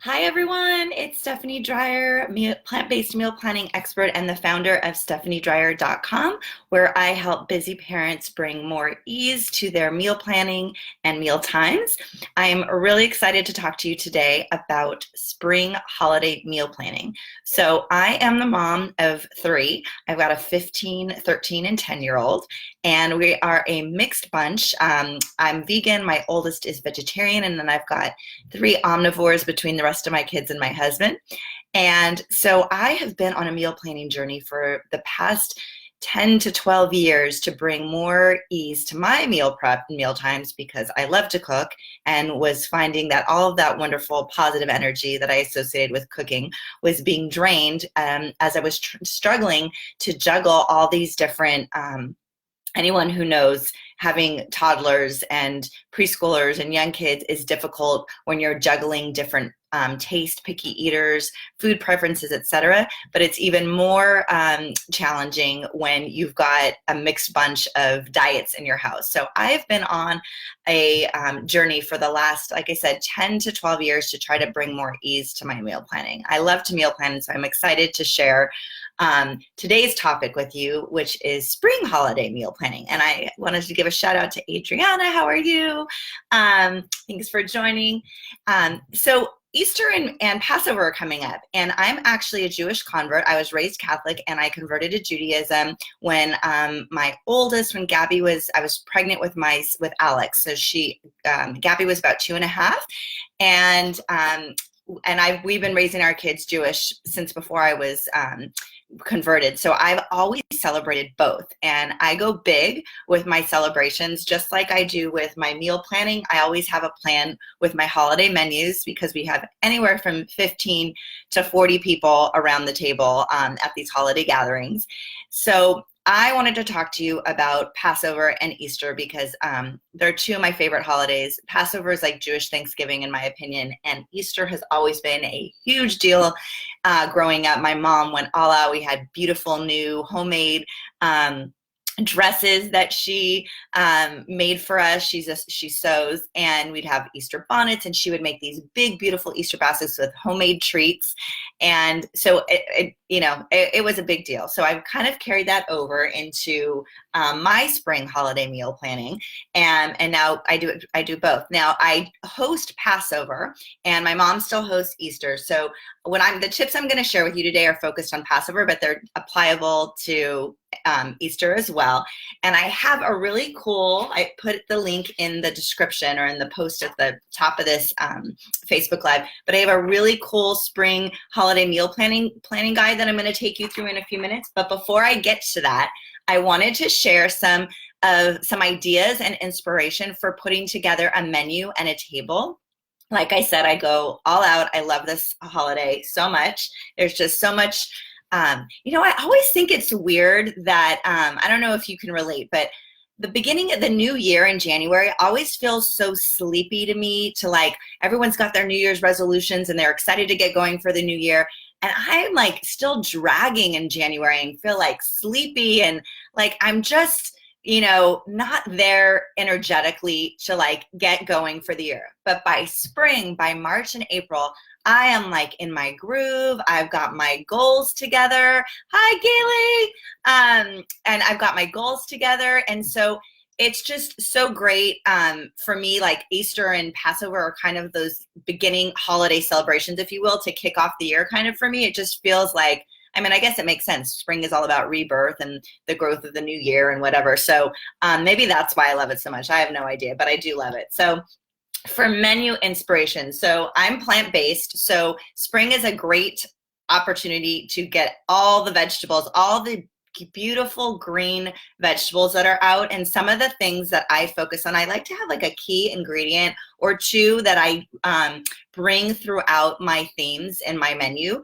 Hi everyone, it's Stephanie Dreyer, plant-based meal planning expert and the founder of stephaniedreyer.com, where I help busy parents bring more ease to their meal planning and meal times. I am really excited to talk to you today about spring holiday meal planning. So I am the mom of three. I've got a 15, 13, and 10-year-old, and we are a mixed bunch. I'm vegan, my oldest is vegetarian, and then I've got three omnivores between the rest of my kids and my husband. And so I have been on a meal planning journey for the past 10 to 12 years to bring more ease to my meal prep and meal times because I love to cook and was finding that all of that wonderful positive energy that I associated with cooking was being drained as I was struggling to juggle all these different anyone who knows having toddlers and preschoolers and young kids is difficult when you're juggling different taste, picky eaters, food preferences, etc. But it's even more challenging when you've got a mixed bunch of diets in your house. So I've been on a journey for the last, like I said, 10 to 12 years to try to bring more ease to my meal planning. I love to meal plan, and so I'm excited to share today's topic with you, which is spring holiday meal planning. And I wanted to give a shout out to Adriana. How are you? Thanks for joining. So Easter and Passover are coming up, and I'm actually a Jewish convert. I was raised Catholic, and I converted to Judaism when my oldest, when Gabby was, I was pregnant with Alex. So Gabby was about 2.5, and we've been raising our kids Jewish since before I was converted. So I've always celebrated both, and I go big with my celebrations, just like I do with my meal planning. I always have a plan with my holiday menus because we have anywhere from 15 to 40 people around the table at these holiday gatherings. So I wanted to talk to you about Passover and Easter because they're two of my favorite holidays. Passover is like Jewish Thanksgiving, in my opinion, and Easter has always been a huge deal. Growing up, my mom went all out. We had beautiful new homemade dresses that she made for us. She sews, and we'd have Easter bonnets, and she would make these big, beautiful Easter baskets with homemade treats. And so it was a big deal. So I've kind of carried that over into my spring holiday meal planning, and now I do both. Now I host Passover, and my mom still hosts Easter. So the tips I'm going to share with you today are focused on Passover, but they're applicable to Easter as well. And I have a really cool, I put the link in the description or in the post at the top of this Facebook Live, but I have a really cool spring holiday meal planning guide that I'm going to take you through in a few minutes. But before I get to that, I wanted to share some ideas and inspiration for putting together a menu and a table. Like I said, I go all out. I love this holiday so much. There's just so much. I always think it's weird that, I don't know if you can relate, but the beginning of the new year in January always feels so sleepy to me, to like everyone's got their New Year's resolutions and they're excited to get going for the new year. And I'm like still dragging in January and feel like sleepy and like I'm just, not there energetically to like get going for the year. But by spring, by March and April, I am like in my groove. I've got my goals together. Hi, Gailey. And I've got my goals together. And so it's just so great for me. Like Easter and Passover are kind of those beginning holiday celebrations, if you will, to kick off the year kind of for me. It just feels like, I guess it makes sense. Spring is all about rebirth and the growth of the new year and whatever. So maybe that's why I love it so much. I have no idea, but I do love it. So for menu inspiration, so I'm plant-based. So spring is a great opportunity to get all the vegetables, all the beautiful green vegetables that are out. And some of the things that I focus on, I like to have like a key ingredient or two that I bring throughout my themes in my menu.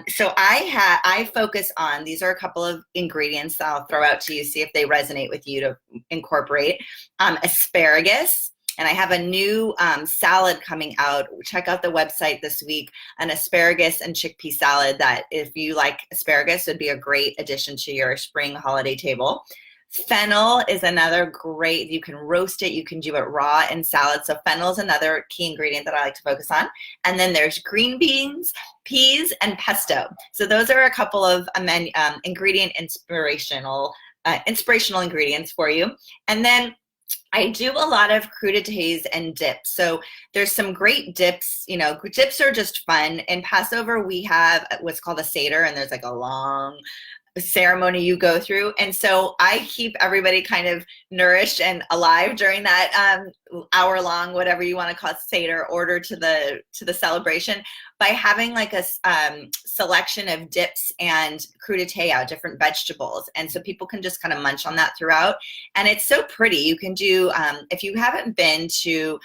So I focus on, these are a couple of ingredients that I'll throw out to you, see if they resonate with you to incorporate. Asparagus. And I have a new salad coming out. Check out the website this week, an asparagus and chickpea salad that if you like asparagus would be a great addition to your spring holiday table. Fennel is another great, you can roast it, you can do it raw in salad. So fennel is another key ingredient that I like to focus on. And then there's green beans, peas, and pesto. So those are a couple of ingredient inspirational ingredients for you. And then I do a lot of crudités and dips. So there's some great dips. You know, dips are just fun. In Passover, we have what's called a Seder, and there's like a long ceremony you go through. And so I keep everybody kind of nourished and alive during that hour long, whatever you want to call it, Seder order to the celebration, by having like a selection of dips and crudité out, different vegetables. And so people can just kind of munch on that throughout. And it's so pretty. You can do, if you haven't been to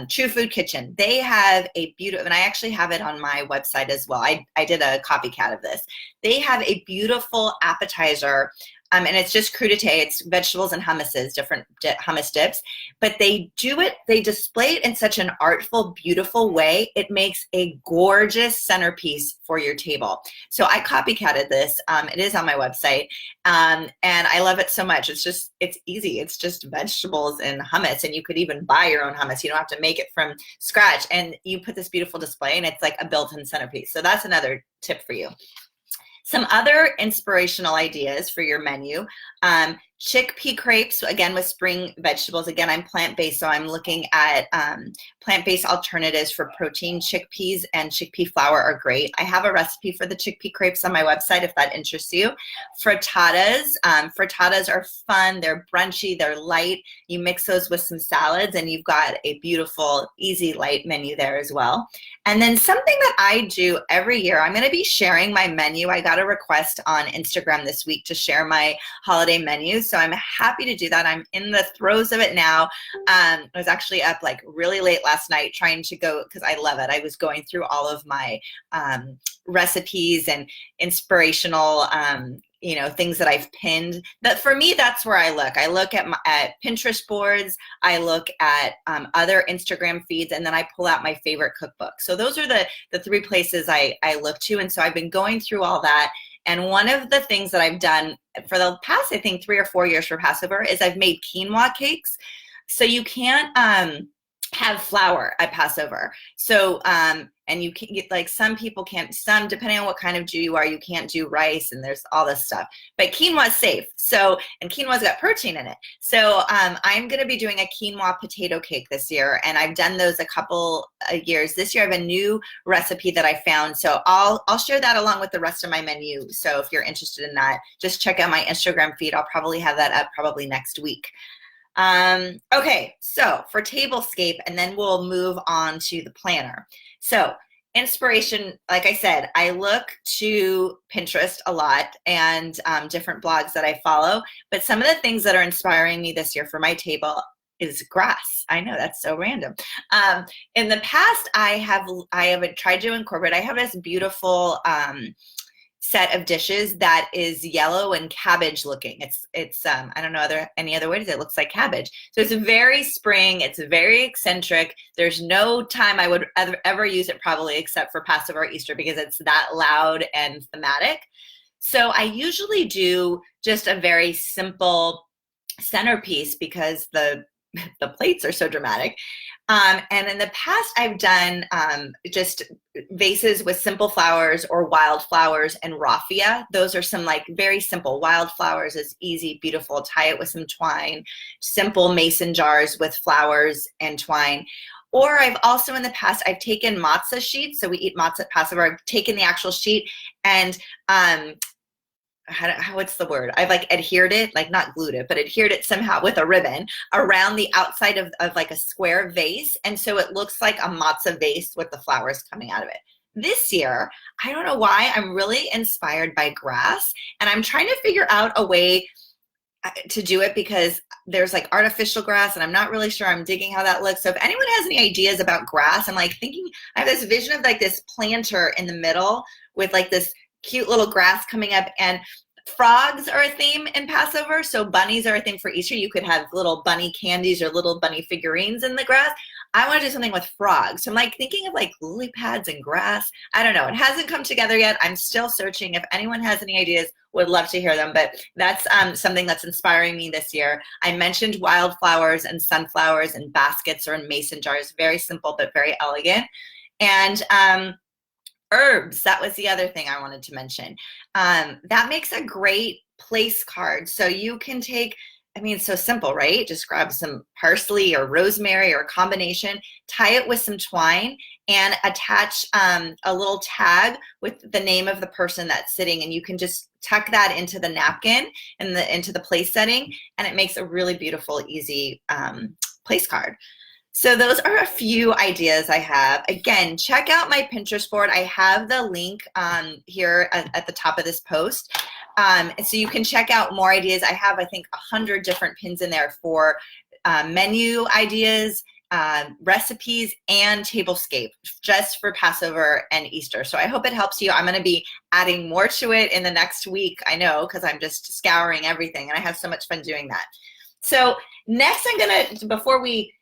True Food Kitchen, they have a beautiful, and I actually have it on my website as well. I did a copycat of this. They have a beautiful appetizer, and it's just crudité. It's vegetables and hummuses, different hummus dips. But they display it in such an artful, beautiful way. It makes a gorgeous centerpiece for your table. So I copycatted this. It is on my website. And I love it so much. It's easy. It's just vegetables and hummus. And you could even buy your own hummus. You don't have to make it from scratch. And you put this beautiful display, and it's like a built-in centerpiece. So that's another tip for you. Some other inspirational ideas for your menu. Chickpea crepes, again, with spring vegetables. Again, I'm plant-based, so I'm looking at plant-based alternatives for protein. Chickpeas and chickpea flour are great. I have a recipe for the chickpea crepes on my website if that interests you. Frittatas. Frittatas are fun. They're brunchy. They're light. You mix those with some salads, and you've got a beautiful, easy, light menu there as well. And then something that I do every year, I'm going to be sharing my menu. I got a request on Instagram this week to share my holiday menu. So I'm happy to do that. I'm in the throes of it now. I was actually up like really late last night trying to go, because I love it. I was going through all of my recipes and inspirational things that I've pinned. That for me, that's where I look. I look at Pinterest boards. I look at other Instagram feeds, and then I pull out my favorite cookbook. So those are the three places I look to. And so I've been going through all that. And one of the things that I've done for the past, I think, 3 or 4 years for Passover is I've made quinoa cakes. So you can't have flour at Passover. So, and you can get, like, some people can't, depending on what kind of Jew you are, you can't do rice, and there's all this stuff. But quinoa is safe. So, and quinoa's got protein in it. So I'm going to be doing a quinoa potato cake this year, and I've done those a couple of years. This year I have a new recipe that I found. So I'll share that along with the rest of my menu. So if you're interested in that, just check out my Instagram feed. I'll probably have that up probably next week. Okay, so for tablescape, and then we'll move on to the planner. So inspiration, like I said, I look to Pinterest a lot and different blogs that I follow, but some of the things that are inspiring me this year for my table is grass. I know, that's so random. In the past, I have tried to incorporate, I have this beautiful set of dishes that is yellow and cabbage looking. It's I don't know any other way to say it. It looks like cabbage. So it's very spring. It's very eccentric. There's no time I would ever use it probably except for Passover or Easter, because it's that loud and thematic. So I usually do just a very simple centerpiece because the plates are so dramatic. And in the past, I've done just vases with simple flowers or wildflowers and raffia. Those are some like very simple. Wildflowers is easy, beautiful. Tie it with some twine. Simple mason jars with flowers and twine. Or I've also in the past, I've taken matzah sheets. So we eat matzah at Passover. I've taken the actual sheet and what's the word? I've like adhered it, like not glued it, but adhered it somehow with a ribbon around the outside of like a square vase. And so it looks like a matzah vase with the flowers coming out of it. This year, I don't know why, I'm really inspired by grass, and I'm trying to figure out a way to do it because there's like artificial grass, and I'm not really sure I'm digging how that looks. So if anyone has any ideas about grass, I'm like thinking, I have this vision of like this planter in the middle with like this cute little grass coming up, and frogs are a theme in Passover. So bunnies are a thing for Easter. You could have little bunny candies or little bunny figurines in the grass. I want to do something with frogs. So I'm like thinking of like lily pads and grass. I don't know. It hasn't come together yet. I'm still searching. If anyone has any ideas, would love to hear them. But that's something that's inspiring me this year. I mentioned wildflowers and sunflowers in baskets or in mason jars. Very simple, but very elegant. And herbs, that was the other thing I wanted to mention. That makes a great place card. So you can take, I mean, it's so simple, right? Just grab some parsley or rosemary or a combination, tie it with some twine, and attach a little tag with the name of the person that's sitting. And you can just tuck that into the napkin and into the place setting, and it makes a really beautiful, easy place card. So those are a few ideas I have. Again, check out my Pinterest board. I have the link here at the top of this post. So you can check out more ideas. I have, I think, 100 different pins in there for menu ideas, recipes, and tablescape just for Passover and Easter. So I hope it helps you. I'm going to be adding more to it in the next week. I know, because I'm just scouring everything, and I have so much fun doing that. So next I'm going to, before we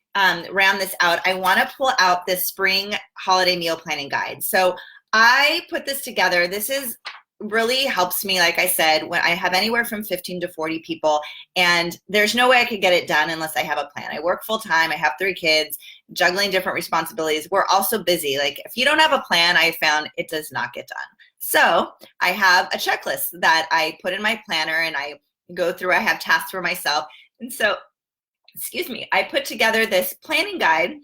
round this out, I want to pull out this spring holiday meal planning guide. So I put this together. This is really helps me, like I said, when I have anywhere from 15 to 40 people, and there's no way I could get it done unless I have a plan. I work full time. I have 3 kids, juggling different responsibilities. We're also busy. Like if you don't have a plan, I found it does not get done. So I have a checklist that I put in my planner and I go through. I have tasks for myself. And so excuse me, I put together this planning guide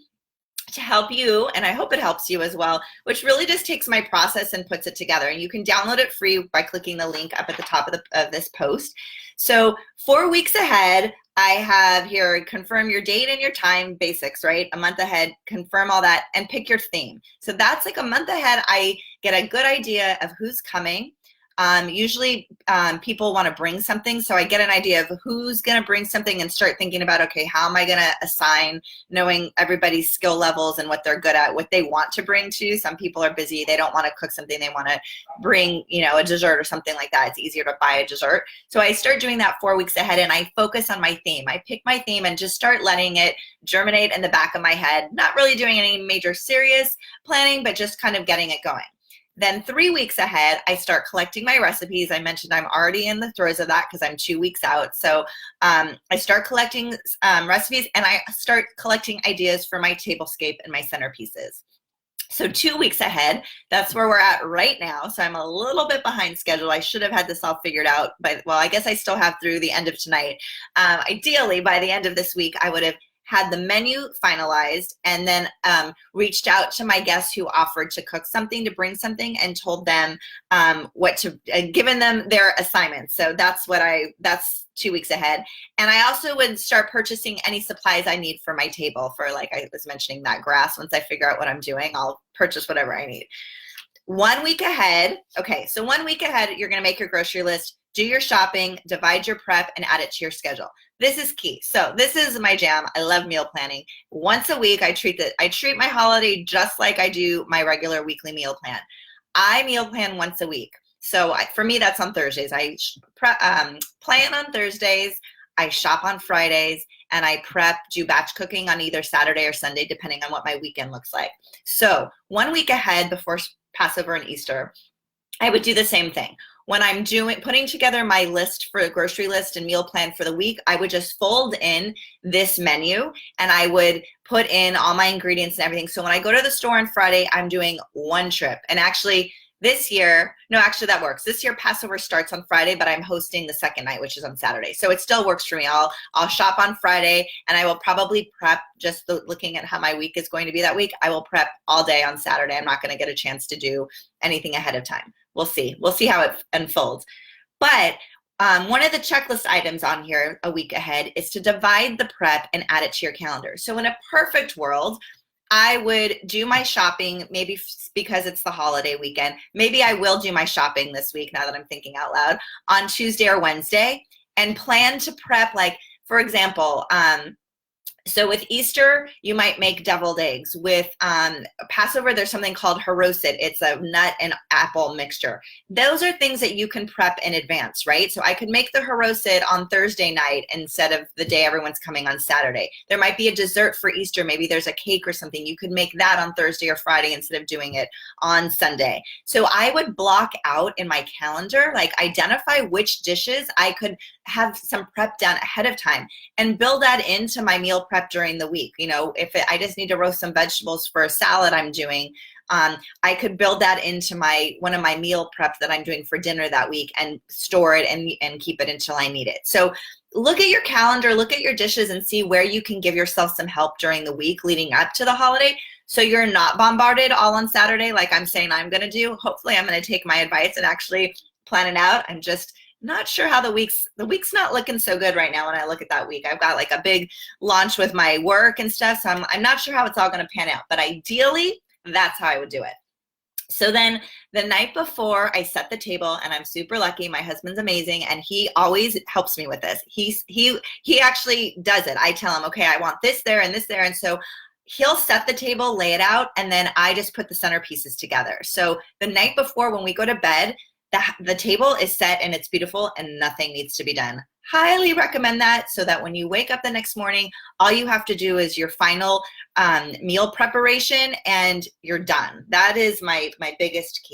to help you, and I hope it helps you as well, which really just takes my process and puts it together. And you can download it free by clicking the link up at the top of this post. So 4 weeks ahead, I have here, confirm your date and your time, basics, right? A month ahead, confirm all that, and pick your theme. So that's like a month ahead, I get a good idea of who's coming. Usually people want to bring something, so I get an idea of who's going to bring something and start thinking about, okay, how am I going to assign, knowing everybody's skill levels and what they're good at, what they want to bring to. Some people are busy, they don't want to cook something, they want to bring, you know, a dessert or something like that. It's easier to buy a dessert. So I start doing that 4 weeks ahead, and I focus on my theme. I pick my theme and just start letting it germinate in the back of my head, not really doing any major serious planning, but just kind of getting it going. Then 3 weeks ahead, I start collecting my recipes. I mentioned I'm already in the throes of that because I'm 2 weeks out. So I start collecting recipes, and I start collecting ideas for my tablescape and my centerpieces. So 2 weeks ahead, that's where we're at right now. So I'm a little bit behind schedule. I should have had this all figured out, but well, I guess I still have through the end of tonight. Ideally, by the end of this week, I would have had the menu finalized, and then reached out to my guests who offered to cook something, to bring something, and told them what to, given them their assignments. So that's 2 weeks ahead. And I also would start purchasing any supplies I need for my table, for, like I was mentioning, that grass. Once I figure out what I'm doing, I'll purchase whatever I need. 1 week ahead, okay, so 1 week ahead, you're gonna make your grocery list, do your shopping, divide your prep, and add it to your schedule. This is key. So this is my jam. I love meal planning. Once a week, I treat my holiday just like I do my regular weekly meal plan. I meal plan once a week. So for me, that's on Thursdays. I plan on Thursdays, I shop on Fridays, and I do batch cooking on either Saturday or Sunday, depending on what my weekend looks like. So 1 week ahead before Passover and Easter, I would do the same thing. When I'm putting together my list for a grocery list and meal plan for the week, I would just fold in this menu, and I would put in all my ingredients and everything. So when I go to the store on Friday, I'm doing one trip. And actually this year, no, actually that works. This year Passover starts on Friday, but I'm hosting the second night, which is on Saturday. So it still works for me. I'll shop on Friday, and I will probably prep, just looking at how my week is going to be that week, I will prep all day on Saturday. I'm not going to get a chance to do anything ahead of time. We'll see. We'll see how it unfolds. But one of the checklist items on here a week ahead is to divide the prep and add it to your calendar. So in a perfect world, I would do my shopping, maybe because it's the holiday weekend. Maybe I will do my shopping this week, now that I'm thinking out loud, on Tuesday or Wednesday, and plan to prep, like, for example, So with Easter, you might make deviled eggs. With Passover, there's something called haroset. It's a nut and apple mixture. Those are things that you can prep in advance, right? So I could make the haroset on Thursday night instead of the day everyone's coming on Saturday. There might be a dessert for Easter. Maybe there's a cake or something. You could make that on Thursday or Friday instead of doing it on Sunday. So I would block out in my calendar, like identify which dishes I could have some prep done ahead of time and build that into my meal prep during the week. You know, if I just need to roast some vegetables for a salad I'm doing, I could build that into one of my meal prep that I'm doing for dinner that week and store it and keep it until I need it. So look at your calendar, look at your dishes and see where you can give yourself some help during the week leading up to the holiday. So you're not bombarded all on Saturday like I'm saying I'm going to do. Hopefully I'm going to take my advice and actually plan it out. I'm just not sure how the week's not looking so good right now when I look at that week. I've got like a big launch with my work and stuff, so I'm not sure how it's all going to pan out, but ideally that's how I would do it. So then the night before I set the table, and I'm super lucky, my husband's amazing and he always helps me with this. He actually does it. I tell him, okay, I want this there and this there, and so he'll set the table, lay it out, and then I just put the centerpieces together. So the night before when we go to bed, the table is set and it's beautiful and nothing needs to be done. Highly recommend that so that when you wake up the next morning, all you have to do is your final meal preparation and you're done. That is my biggest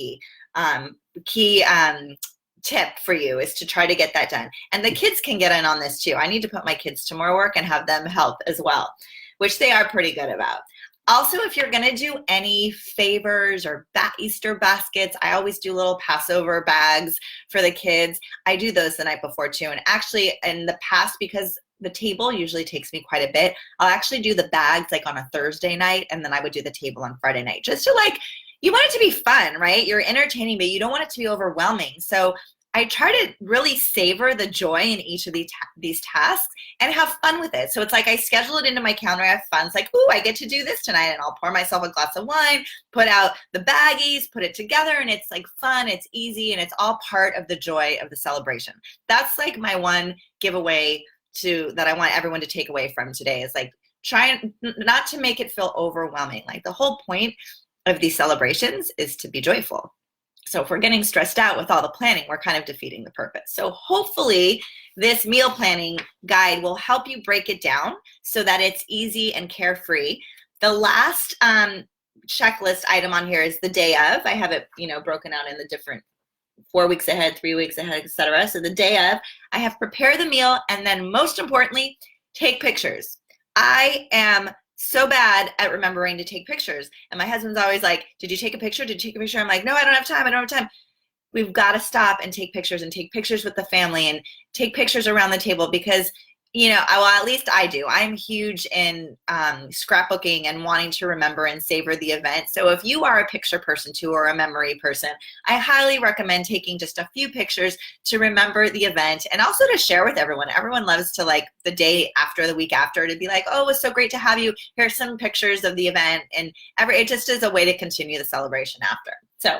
tip for you, is to try to get that done. And the kids can get in on this too. I need to put my kids to more work and have them help as well, which they are pretty good about. Also, if you're going to do any favors or Easter baskets, I always do little Passover bags for the kids. I do those the night before too. And actually in the past, because the table usually takes me quite a bit, I'll actually do the bags like on a Thursday night, and then I would do the table on Friday night, just to like, you want it to be fun, right? You're entertaining, but you don't want it to be overwhelming. So I try to really savor the joy in each of these tasks and have fun with it. So it's like I schedule it into my calendar. I have fun. It's like, ooh, I get to do this tonight, and I'll pour myself a glass of wine, put out the baggies, put it together, and it's like fun, it's easy, and it's all part of the joy of the celebration. That's like my one giveaway that I want everyone to take away from today, is like try not to make it feel overwhelming. Like the whole point of these celebrations is to be joyful. So if we're getting stressed out with all the planning, we're kind of defeating the purpose. So hopefully this meal planning guide will help you break it down so that it's easy and carefree. The last checklist item on here is the day of. I have it, broken out in the different 4 weeks ahead, 3 weeks ahead, etc. So the day of, I have prepare the meal, and then most importantly, take pictures. I am so bad at remembering to take pictures. And my husband's always like, did you take a picture? Did you take a picture? I'm like, no, I don't have time. I don't have time. We've got to stop and take pictures with the family and take pictures around the table, because well, at least I do. I'm huge in scrapbooking and wanting to remember and savor the event. So if you are a picture person too, or a memory person, I highly recommend taking just a few pictures to remember the event, and also to share with everyone. Everyone loves to, like, the day after, the week after, to be like, oh, it was so great to have you. Here's some pictures of the event. And it just is a way to continue the celebration after. So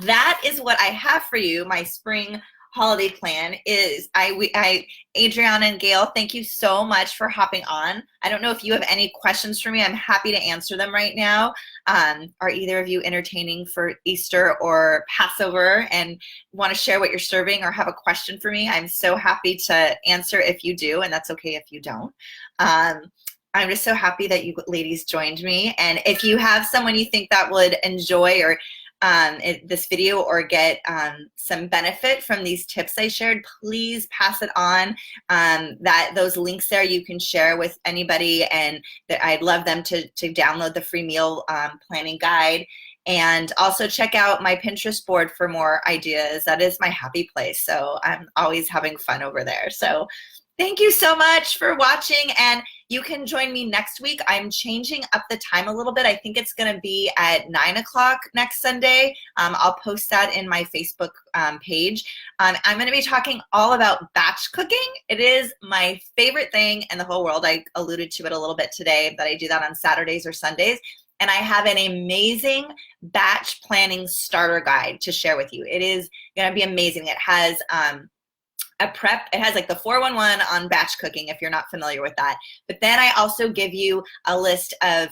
that is what I have for you. My spring holiday plan is Adriana and Gail, thank you so much for hopping on. I don't know if you have any questions for me. I'm happy to answer them right now. Are either of you entertaining for Easter or Passover and want to share what you're serving, or have a question for me? I'm so happy to answer if you do, and that's okay if you don't. I'm just so happy that you ladies joined me. And if you have someone you think that would enjoy or this video or get some benefit from these tips I shared, please pass it on. Those links there you can share with anybody, and that I'd love them to download the free meal planning guide. And also check out my Pinterest board for more ideas. That is my happy place. So I'm always having fun over there. So thank you so much for watching, and you can join me next week. I'm changing up the time a little bit. I think it's going to be at 9 o'clock next Sunday. I'll post that in my Facebook page. I'm going to be talking all about batch cooking. It is my favorite thing in the whole world. I alluded to it a little bit today, but I do that on Saturdays or Sundays. And I have an amazing batch planning starter guide to share with you. It is going to be amazing. It has a prep. It has like the 411 on batch cooking if you're not familiar with that. But then I also give you a list of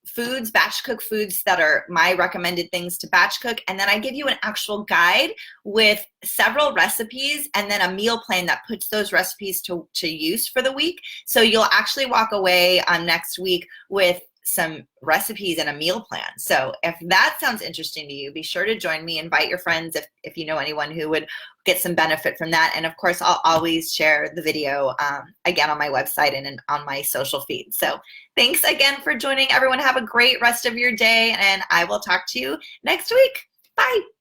foods, batch cook foods that are my recommended things to batch cook. And then I give you an actual guide with several recipes and then a meal plan that puts those recipes to use for the week. So you'll actually walk away next week with some recipes and a meal plan. So if that sounds interesting to you, be sure to join me. Invite your friends if you know anyone who would get some benefit from that. And of course, I'll always share the video again on my website and on my social feed. So thanks again for joining. Everyone have a great rest of your day, and I will talk to you next week. Bye.